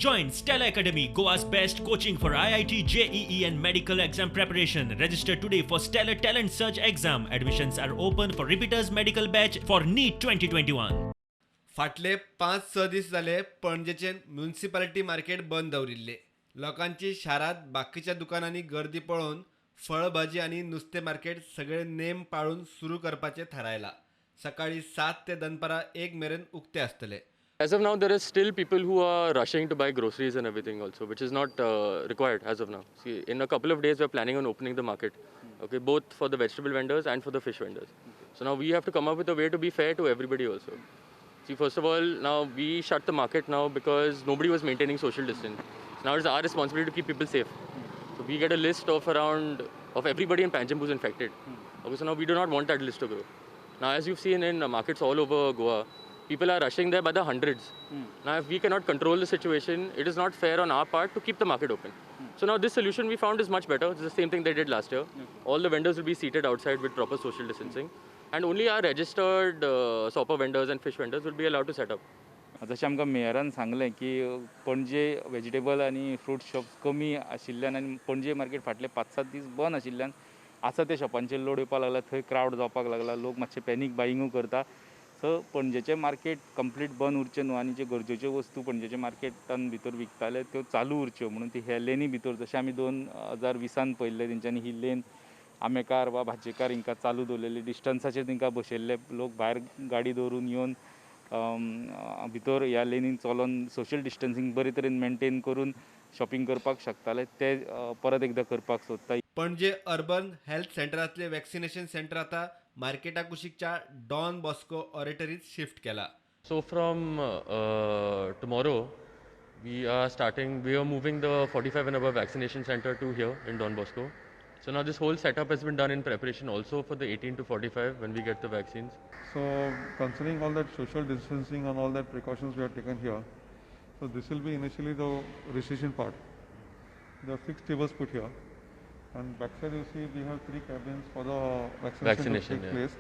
Join Stella Academy, Goa's best coaching for IIT, JEE and medical exam preparation. Register today for Stellar Talent Search exam. Admissions are open for repeaters medical batch for NEET 2021. फाटले 5-6 दीस जाले पणजेचे municipality market बंद दवरिल्ले. लोकांची शारात बाकीच्या दुकानांनी गर्दी पळोवन फळभाजी आणि नुस्तें मार्केट सगळे नेम पाळून सुरू करपाचे थारायला. सकाळी 7 ते दनपारा 1 मेरेन उक्ते आसतले. As of now, there is still people who are rushing to buy groceries and everything also, which is not required as of now. See, in a couple of days, we're planning on opening the market, okay, both for the vegetable vendors and for the fish vendors. So now we have to come up with a way to be fair to everybody also. See, first of all, now we shut the market now because nobody was maintaining social distance. So now it's our responsibility to keep people safe. So we get a list of everybody in Panjim who's infected. Okay, so now we do not want that list to grow. Now, as you've seen in markets all over Goa, people are rushing there by the hundreds. Now, if we cannot control the situation, it is not fair on our part to keep the market open. So now this solution we found is much better. It's the same thing they did last year. All the vendors will be seated outside with proper social distancing. And only our registered shopper vendors and fish vendors will be allowed to set up. जशें आमकां मेयरान सांगलें की Panaji vegetable आनी fruit shops कमी आशिल्ल्यान आनी Panaji market फाटले 5-7 दीस बंद आशिल्ल्यान आसा ते शॉपांचेर लोड येवपाक लागला, थंय क्रावड जावपाक लागला, लोक मातशे पॅनीक बायिंगूय करता. सो पणजेचें मार्केट कंप्लीट बंद उरचें न्हू आनी जे गरजेच्यो वस्तू पणजेच्या मार्केटान भितर विकताले त्यो चालू उरच्यो म्हणून ती हे लेनी भितर जशें आमी 2020 पळयल्ले तेंच्यांनी ही लेन आमेकार वा भाजेकार हिंकां चालू दवरलेली, डिस्टन्साचेर तिंकां बसयल्ले लोक भायर गाडी दवरून येवन भितर ह्या लेनीन चलोन सोशल डिस्टन्सींग बरे तरेन मेंटेन करून शॉपिंग करपाक शकताले ते परत एकदां करपाक सोदता. पणजे अर्बन हेल्थ सेंटरांतले वॅक्सिनेशन सेंटर आता मार्केटा कुशीकच्या डॉन बॉस्को ऑडिटरीत शिफ्ट केला. So from tomorrow, we are moving the 45 and above vaccination center to here in Don Bosco. So now this whole setup has been done in preparation also for the 18 to 45 when we get the vaccines. So considering all that social distancing and all that precautions we have taken here, so this will be initially the registration part. There are 6 tables put here, and backside you see we have 3 cabins for the vaccination to take place.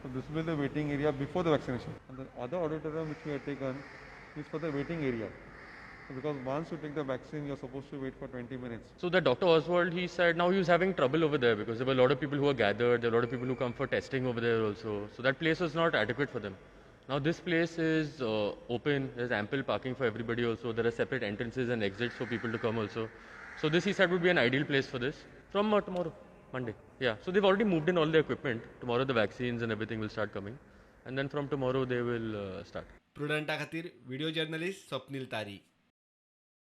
So this will be the waiting area before the vaccination. And the other auditorium which we have taken is for the waiting area. Because once you take the vaccine, you're supposed to wait for 20 minutes. So that Dr. Oswald, he said now he was having trouble over there because there were a lot of people who were gathered, there were a lot of people who come for testing over there also. So that place was not adequate for them. Now this place is open, there's ample parking for everybody also, there are separate entrances and exits for people to come also. So this he said would be an ideal place for this from tomorrow, Monday. Yeah, so they've already moved in all the equipment. Tomorrow the vaccines and everything will start coming. And then from tomorrow they will start. प्रुडंटा खातीर video journalist Swapnil तारी.